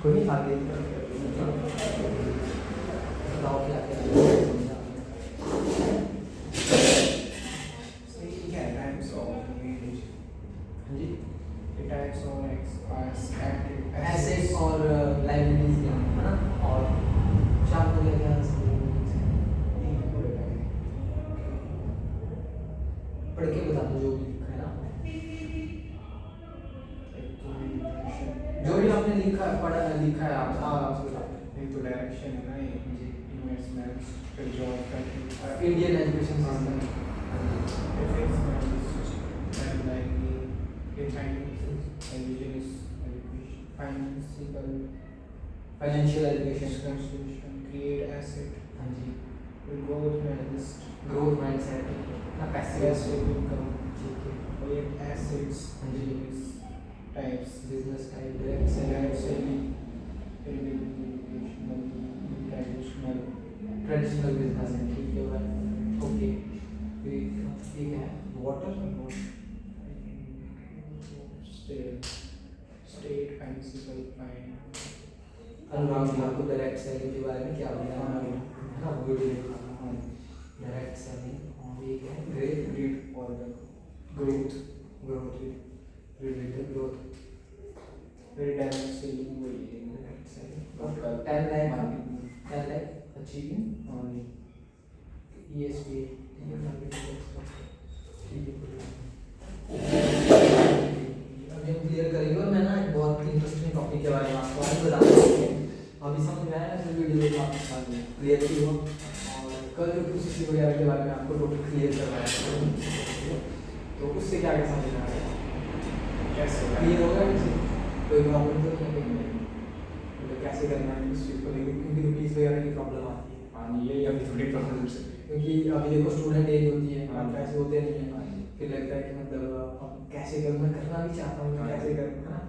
कोई नहीं, आगे बताओ क्या क्या है। सही क्या है टाइप्स ऑफ यूनिट हाँ जी, टाइप्स ऑफ एसेट और लाइबिलिटीज क्या है ना, और शाम को क्या क्या पढ़ के बता दो जो भी लिखा है ना, जो भी आपने लिखा है पढ़ा लिखा है आप बता। एक तो डायरेक्शन है ना, ये इन्वेस्टमेंट्स, फिर जॉब का Indian education system, financial education. create asset, हाँ जी, growth management, ग्रोथ माइंडसेट ना, पैसे passive income, ठीक है। और ये assets, हाँ जी, types, business type, direct selling, traditional business है, ठीक है भाई, ओके। ठीक है, water state municipal fine, Anurag Thakur direct selling के बारे में क्या बताया है ना, वीडियो देखा था। डायरेक्ट सेलिंग और ये क्या है, great for the growth growth related growth, very direct selling वही है, direct selling local 10 lakh marketing, 10 lakh achieving only ESP, ठीक है। अभी हम क्लियर करेंगे, और मैं ना एक बहुत इंटरेस्टिंग टॉपिक के बारे में आपको आज बताऊंगा। अभी समझ में आया ना, फिर वीडियो देखा क्लियर की हो, और कल जो किसी वगैरह के बारे में आपको टोटल क्लियर करवाया, तो उससे क्या क्या समझ में आया, कैसे क्लियर होगा किसी कोई प्रॉब्लम तो नहीं है, मतलब कैसे करना है इस चीज़ को लेकर, क्योंकि रुपीज़ वगैरह की प्रॉब्लम आती है। हाँ ये अभी थोड़ी प्रॉब्लम से क्योंकि अभी देखो स्टूडेंट एज होती है, हाँ। पैसे होते नहीं है, फिर लगता है कि मतलब अब कैसे करूँ, मैं करना भी चाहता हूँ, हाँ। कैसे करूँ, है ना।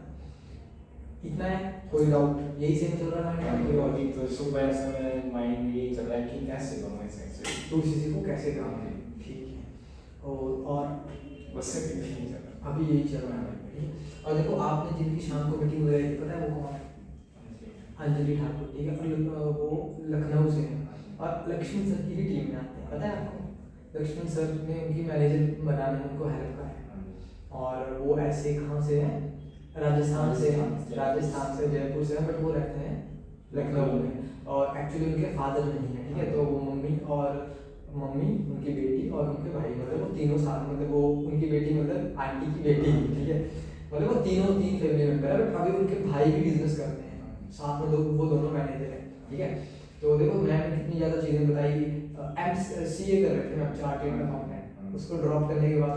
इतना है, कोई डाउट यही सेम चल रहा है अभी अभी तो सुबह से माइंड यही चल रहा है कि कैसे करूँ ऐसे ऐसे, तो किसी को कैसे करना है, ठीक है। और बस से भी नहीं चल रहा। अभी यही चल रहा है, ठीक है। और देखो आपने जिनकी शाम को मीटिंग वगैरह की, पता है वो कौन है, अंजलि ठाकुर, ठीक है। और वो लखनऊ से है, और लक्ष्मण सर की भी टीम में आते हैं, पता है आपको। लक्ष्मण सर ने उनकी मैनेजर बनाने में उनको हेल्प करा है, और वो ऐसे कहाँ से है, राजस्थान से है, राजस्थान से जयपुर से है, बट वो रहते हैं लखनऊ में, और एक्चुअली उनके फादर नहीं है, ठीक है। तो वो मम्मी उनकी बेटी और उनके भाई, मतलब वो तीनों साथ, मतलब वो उनकी बेटी मतलब आंटी की बेटी, ठीक है। मतलब वो तीन फैमिली मेंबर है, बट अभी उनके भाई भी बिजनेस करते हैं साथ में, वो दोनों मैनेजर हैं, ठीक है। तो देखो मैम ने कितनी ज़्यादा चीज़ें बताई। MCA कर रहे थे मैम, चार्टेड अकाउंटेंट, उसको ड्रॉप करने के बाद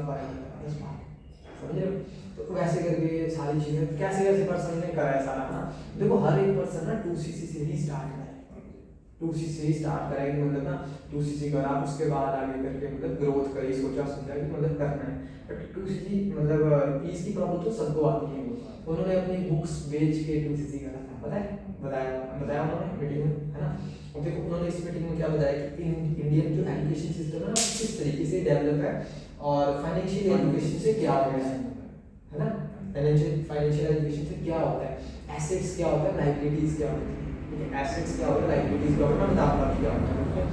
समझ रहे हो। तो वैसे करके सारी चीज़ें कैसे पर्सन ने करा है सारा ना। देखो हर एक पर्सन ना 2CC से ही स्टार्ट करा है, 2CC से ही स्टार्ट करेगी, मतलब ना 2CC करा, उसके बाद आगे करके मतलब ग्रोथ करी, सोचा समझा कि मतलब करना है। बट 2CC मतलब रुपीज़ की प्रॉब्लम तो सबको आती है। उन्होंने अपनी बुक्स बेच के 2CC करा था, पता है, बताया उन्होंने मीटिंग में, है ना। और देखो उन्होंने इस मीटिंग में क्या बताया कि इंडियन जो एजुकेशन सिस्टम है ना, किस तरीके से डेवलप है, और फाइनेंशियल एजुकेशन से क्या होता है ना, फाइनेंशियल एजुकेशन से क्या होता है, एसेट्स क्या होता है, लाइबिलिटीज क्या होती है, ठीक है। एसेट्स क्या होता है, लाइबिलिटीज क्या होता है, मैं बताऊंगा क्या होता है, ठीक है।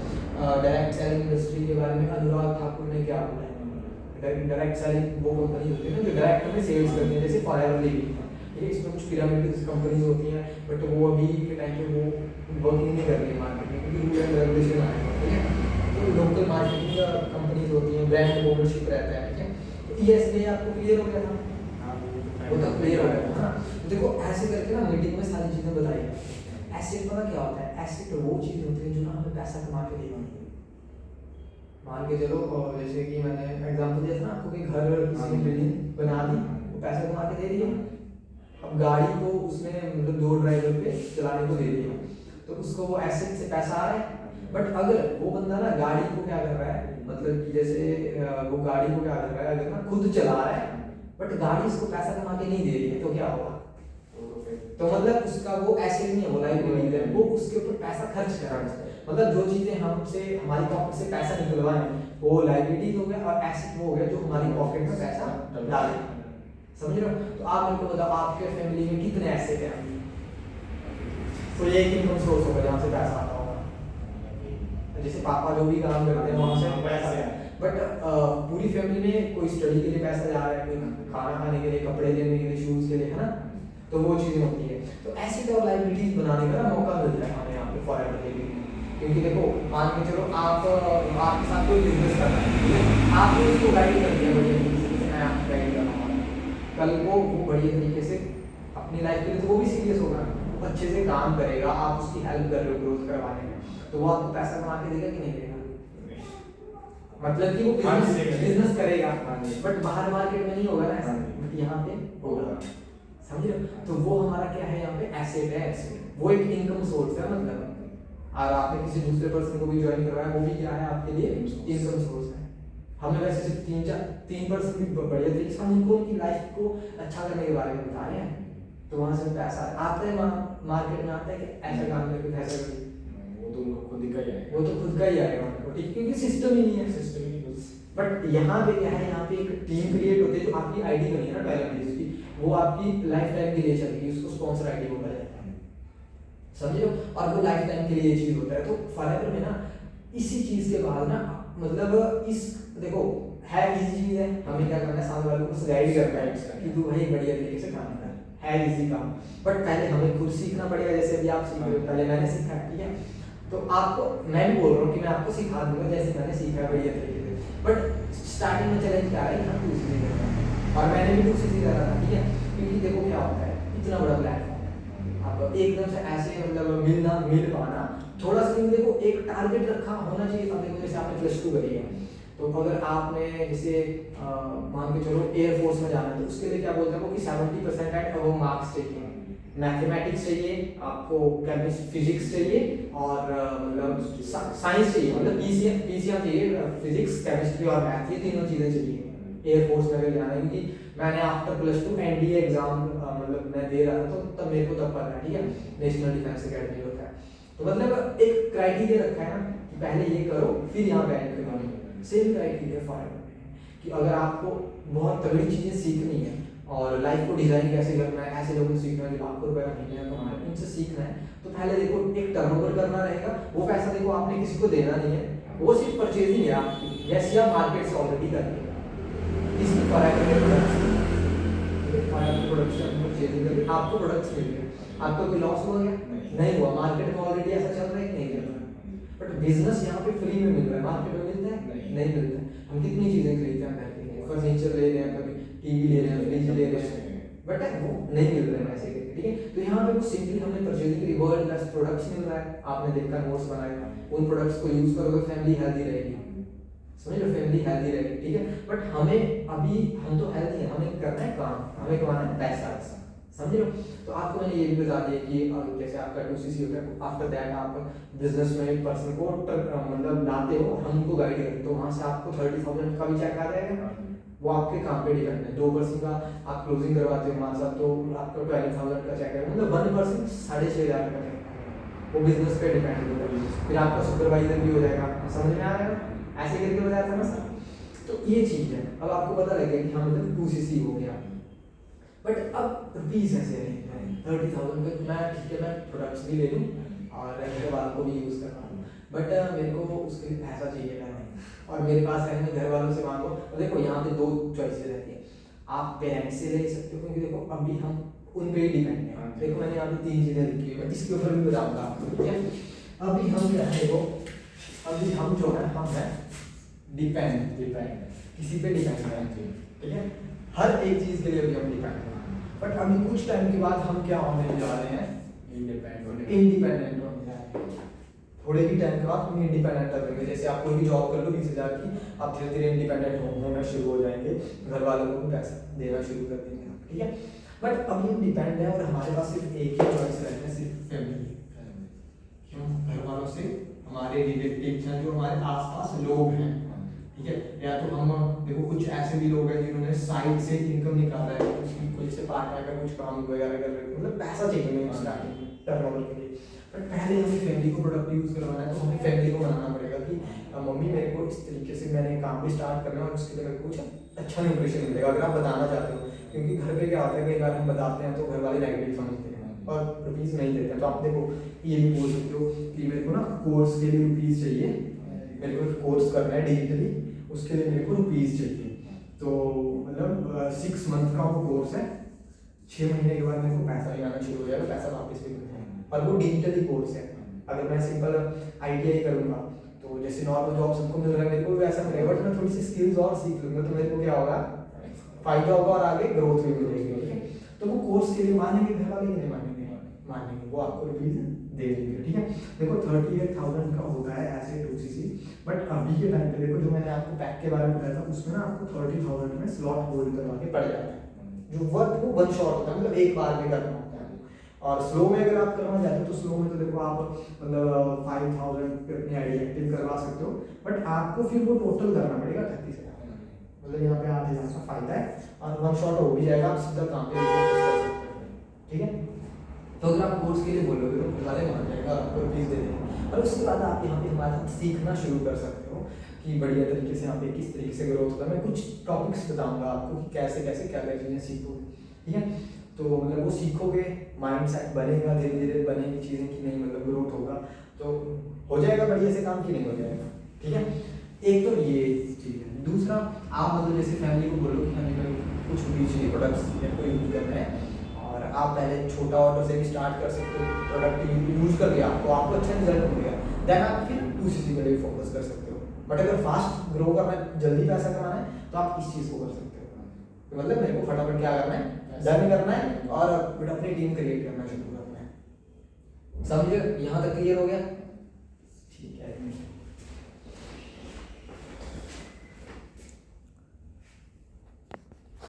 डायरेक्ट सेलिंग इंडस्ट्री के बारे में अनुराग ठाकुर ने क्या बोला है। डायरेक्ट सेलिंग वो कंपनी होती है ना जो डायरेक्ट में सेल्स करती है, जैसे फॉरएवर लिविंग, ठीक है। इसमें कुछ पिरामिड कंपनीज होती हैं, बट वो अभी के टाइम पे वो वर्किंग नहीं कर रही है मार्केट में, क्योंकि रूल एंड रेगुलेशन आ रहे हैं, ठीक है। तो लोकल मार्केटिंग कंपनीज होती हैं, ब्रांड ओनरशिप रहता है, ठीक है। तो ESG आपको क्लियर हो गया था, वो तो क्लियर हो गया था, हाँ। देखो ऐसे करके ना मीटिंग में सारी चीज़ें बताई। एसेट पता क्या होता है, एसेट वो चीज़ होती है जो ना हमें पैसा कमा के देगी। मान के चलो, जैसे कि मैंने एग्जांपल दिया था ना आपको कि घर किसी ने बिल्डिंग बना दी, वो पैसा कमा के दे रही है। अब गाड़ी को उसने मतलब 2 ड्राइवर पे चलाने को दे दिया, तो उसको वो एसेट से पैसा आ रहा है। बट अगर वो बंदा ना गाड़ी को क्या कर रहा है, मतलब कि जैसे वो गाड़ी को क्या कर रहा है, अगर ना खुद चला रहा है बट गाड़ी उसको पैसा कमा के नहीं दे रही है, तो क्या होगा, तो मतलब उसका वो एसेट नहीं है, वो लाइबिलिटी है, वो उसके ऊपर पैसा खर्च कर रहा है। मतलब जो चीज़ें हमसे हमारी पॉकेट से पैसा निकलवाएं वो लाइबिलिटी हो गया, और एसेट वो हो गया जो हमारी पॉकेट में पैसा डाले, समझ रहे हो। तो आप मेरे को बताओ आपके फैमिली में कितने एसेट हैं, तो ये एक इनकम सोर्स होगा जहाँ से पैसा आता होगा। जैसे पापा जो भी काम करते हैं वहाँ से पैसा है, बट पूरी फैमिली में कोई स्टडी के लिए पैसा जा रहा है, कोई खाना खाने के लिए, कपड़े लेने के लिए, शूज़ के लिए, है ना, तो वो चीज़ें होती है। तो ऐसी तो लाइबिलिटीज बनाने का मौका मिलता है हमें यहाँ पे फॉरएवर के लिए। क्योंकि देखो मान के चलो आपके साथ कोई बिजनेस कर रहा है, आपने उसको गाइड कर दिया बढ़िया तरीके से, मैं आपको गाइड कर रहा हूँ, कल वो बढ़िया तरीके से अपनी लाइफ के लिए तो वो भी सीरियस होगा, वो अच्छे से काम करेगा, आप उसकी हेल्प कर रहे हो ग्रोथ करवाने में, तो वो आपको पैसा कमा के देगा कि नहीं देगा? मतलब कि वो बिजनेस करेगा, बट बाहर मार्केट में नहीं होगा ना ऐसा, बट यहाँ पे होगा, समझ रहे हो? तो वो हमारा क्या है यहाँ पे एसेट है, एसेट वो एक इनकम सोर्स है। मतलब और आपने किसी दूसरे पर्सन को भी ज्वाइन करवाया, वो भी क्या है आपके लिए इनकम सोर्स है। हमने वैसे सिर्फ 3% भी बढ़िया तरीके से हम उनको उनकी लाइफ को अच्छा करने के बारे में बता रहे हैं, तो वहाँ से पैसा आता है, मार्केट में आता है कि ऐसा काम करके पैसा करिए, वो तो उनको खुद का ही आएगा, वो तो खुद का ही आएगा उनको, ठीक, क्योंकि सिस्टम ही नहीं है, सिस्टम ही नहीं। बट यहाँ पे क्या है, यहाँ पे एक टीम क्रिएट होती है, जो आपकी आईडी बनी है ना टैलेंट की, वो आपकी लाइफ टाइम के लिए चलेगी, उसको स्पॉन्सर आईडी बोला जाता है, समझ लो, और वो लाइफ टाइम के लिए ये चीज होता है। तो फॉरएवर में ना इसी चीज के बाद ना, मतलब इस देखो है इजी चीज है, हमें क्या करना है, सामने वाले को बस गाइड करना है कि तू भाई बढ़िया तरीके से काम कर, है इजी काम, बट पहले हमें खुद सीखना पड़ेगा। जैसे अभी आप सीख रहे हो, पहले मैंने सीखा है, ठीक है, तो आपको मैं भी बोल रहा हूँ कि मैं आपको सिखा दूंगा जैसे मैंने सीखा है बढ़िया तरीके से, बट स्टार्टिंग में चैलेंज क्या है, हम कुछ नहीं करना, और मैंने भी कुछ नहीं करा था, ठीक है, क्योंकि देखो क्या होता है, इतना बड़ा प्लेटफॉर्म है, अब एकदम से ऐसे मतलब मिल पाना थोड़ा सा, देखो एक टारगेट रखा होना चाहिए। अब देखो जैसे आपने +2 करी है, तो अगर आपने जैसे मान के चलो एयरफोर्स में जाना है, तो उसके लिए क्या बोलते हैं वो कि 70% एट वो मार्क्स चाहिए, मैथमेटिक्स चाहिए आपको, केमिस्ट्री फिजिक्स चाहिए, और मतलब साइंस चाहिए, मतलब पीसीएम चाहिए, फिजिक्स केमिस्ट्री और मैथ, ये तीनों चीज़ें चाहिए एयरफोर्स में अगर जाना है। क्योंकि मैंने आफ्टर +2 एनडीए एग्जाम मतलब मैं दे रहा था, तो तब मेरे को तब पता है, ठीक है, नेशनल डिफेंस एकेडमी होता है, तो मतलब एक क्राइटेरिया रखा है ना कि पहले ये करो फिर यहाँ पे एंटर करो। सेम क्राइटेरिया फॉरएवर कि अगर आपको बहुत तगड़ी चीज़ें सीखनी है और लाइफ को डिजाइन कैसे करना है, ऐसे लोगों से सीखना है जो लाखों रुपए का महीने में कमा रहे हैं, उनसे सीखना है, तो पहले देखो एक टर्नओवर करना रहेगा। वो पैसा देखो आपने किसी को देना नहीं है, वो सिर्फ परचेजिंग है आपकी, वैसे आप मार्केट से ऑलरेडी कर रहे हैं इसकी प्रोडक्शन परचेजिंग करके आपको प्रोडक्ट्स मिल गए, आपको कोई लॉस हुआ क्या? नहीं हुआ, मार्केट में ऑलरेडी ऐसा चल रहा है कि नहीं चल रहा है। बट बिजनेस यहाँ पे फ्री में मिल रहा है, मार्केट में मिलता है नहीं मिलता है। हम कितनी चीजें खरीदते हैं घर के लिए, फर्नीचर ले रहे हैं, कभी टीवी ले रहे हैं, फ्रिज ले रहे हैं, बट वो नहीं मिल रहा है ऐसे करके, ठीक है। तो यहाँ पे वो सिंपली हमने परचेजिंग की, वर्ल्ड बेस्ट प्रोडक्ट्स मिल रहा है, आपने देखा नोट्स बनाए, उन प्रोडक्ट्स को यूज करोगे फैमिली हेल्दी रहेगी, समझ लो, फैमिली हेल्दी रहेगी, ठीक है। बट हमें अभी हम तो हेल्दी हैं, हमें करना है काम, हमें कमाना है पैसा, समझ लो। तो आपको मैंने ये भी बता दिया कि जैसे आपका 2cc होता है, आफ्टर दैट आप बिजनेस में एक पर्सन को मतलब लाते हो, हम उनको गाइड करते हैं, तो वहाँ से आपको 30,000 का भी चेक आ जाएगा, वो आपके काम पे डिपेंड है। 2% का आप क्लोजिंग करवाते हो हमारे साथ, तो आपका 12,000 का चेक है, मतलब 1% 6,500 का चेक है, वो बिजनेस पे डिपेंड होता है। फिर आपका सुपरवाइजर भी हो जाएगा, समझ में आ रहा है, ऐसे करके बताया था ना सर। तो ये चीज़ है, अब आपको पता लग गया कि हाँ मतलब 2cc हो गया, बट अब रुपीज़ ऐसे रहेंगे 30,000 का, मैं ठीक है मैं प्रोडक्ट्स भी ले लूँ और घर वालों को भी यूज़ करना हूँ, बट मेरे को उसके लिए पैसा चाहिए नहीं, और मेरे पास है मैं घर वालों से मांगो। तो देखो यहाँ पे 2 चॉइसेस रहती है, आप पेरेंट्स से ले सकते हो, क्योंकि देखो अभी हम उन पे ही डिपेंड है। देखो मैंने यहाँ पे 3 चीज़ें लिखी हुई है, इसके ऊपर भी बताऊँगा आपको, ठीक है। अभी हम क्या है, वो अभी हम जो है हम है डिपेंड किसी पे डिपेंड है, ठीक है, हर एक चीज़ के लिए अभी हम डिपेंड हैं। बट अभी कुछ टाइम के बाद हम क्या होने जा रहे हैं, इंडिपेंडेंट होने जा रहे हैं। थोड़े ही टाइम के बाद हम इंडिपेंडेंट करेंगे, जैसे आप कोई भी जॉब कर लो 20,000 की, आप धीरे धीरे इंडिपेंडेंट होना शुरू हो जाएंगे, घर वालों को भी पैसा देना शुरू कर देंगे, ठीक है। बट अभी हम डिपेंड है और हमारे पास सिर्फ एक ही चॉइस रहती है, सिर्फ फैमिली। क्यों? घर वालों से हमारे रिलेटिव्स हैं, जो हमारे आसपास लोग हैं, ठीक है, या तो हम देखो कुछ ऐसे भी लोग हैं जिन्होंने साइड से इनकम निकाला है, कुछ से पार्ट टाइम का कुछ काम वगैरह कर रहे हैं, मतलब पैसा चाहिए हमें स्टार्टिंग में टर्नओवर के लिए। बट पहले हमें फैमिली को प्रोडक्ट यूज करवाना है, तो हमें फैमिली को बनाना पड़ेगा कि मम्मी मेरे को इस तरीके से मैंने काम भी स्टार्ट करना है और उसके लिए मेरे को कुछ अच्छा न्यूट्रिशन मिलेगा, अगर आप बताना चाहते हो। क्योंकि घर पे क्या होता है, कई बार हम बताते हैं तो घर वाले नेगेटिव समझते हैं, और रुपीज़ नहीं देते हैं। तो आप देखो ये भी बोल सकते हो कि मेरे को ना कोर्स के लिए रुपीज़ चाहिए, मेरे को कोर्स करना है डिजिटली, उसके लिए मेरे को रुपीज़ चाहिए। तो मतलब 6 मंथ का वो कोर्स है, 6 महीने के बाद मेरे को पैसा भी आना शुरू हो जाएगा, पैसा वापस भी मिल जाएगा, और वो डिजिटली कोर्स है। अगर मैं सिंपल ITI करूँगा तो जैसे नॉर्मल जॉब सबको मिल रहा है, मेरे को भी वैसा मिलेगा, बट मैं थोड़ी सी स्किल्स और सीख लूँगा, तो मेरे को क्या होगा, फायदा होगा और आगे ग्रोथ भी मिलेगी। ठीक है, तो वो कोर्स के लिए मानेंगे घर वाले कि नहीं मानेंगे? मानेंगे, वो आपको रुपीज़ दे देंगे। ठीक है, देखो 38,000 का होता है ऐसे 2cc, बट अभी के टाइम पे देखो जो मैंने आपको पैक के बारे में बताया था, उसमें ना आपको 30,000 में स्लॉट होल्ड करवा के पड़ जाता है, जो वर्क वो वन शॉट होता है, मतलब एक बार में करना होता है। और स्लो में अगर आप करना चाहते हो तो स्लो में तो देखो आप मतलब 5,000 पे अपनी आईडी एक्टिव करवा सकते हो, बट आपको फिर वो टोटल करना पड़ेगा 36,000, मतलब यहाँ पे 8,000 का फायदा है, और वन शॉट हो भी जाएगा, आप सीधा काम पे फोकस कर सकते हो। ठीक है, तो अगर आप कोर्स के लिए बोलोगे तो घर वाले मान जाएगा, आपको रुपीज़ दे देंगे, और उसके बाद आप यहाँ पे हमारे साथ सीखना शुरू कर सकते हो कि बढ़िया तरीके से यहाँ पे किस तरीके से ग्रोथ होता है। मैं कुछ टॉपिक्स बताऊंगा आपको कि कैसे कैसे क्या क्या चीज़ें सीखोगे। ठीक है, तो मतलब वो सीखोगे, माइंड सेट बनेगा, धीरे धीरे बनेगी चीज़ें कि नहीं मतलब ग्रोथ होगा, तो हो जाएगा बढ़िया से काम, कि नहीं हो जाएगा। ठीक है, एक तो ये चीज़ है। दूसरा, आप मतलब जैसे फैमिली को बोलो कि हमें कुछ भी चाहिए प्रोडक्ट्स को यूज करना है, और आप पहले छोटा ऑर्डर से भी स्टार्ट कर सकते हो, प्रोडक्ट यूज कर लिया, आपको अच्छा रिजल्ट मिलेगा, देन आप फिर 2cc के लिए फोकस कर सकते हो। बट अगर फास्ट ग्रो करना है, जल्दी पैसा कमाना है, तो आप इस चीज़ को कर सकते हो। तो मतलब मेरे को फटाफट क्या करना है, डन करना है, और फिर अपनी टीम क्रिएट करना शुरू करना है। समझे? यहाँ तक क्लियर हो गया?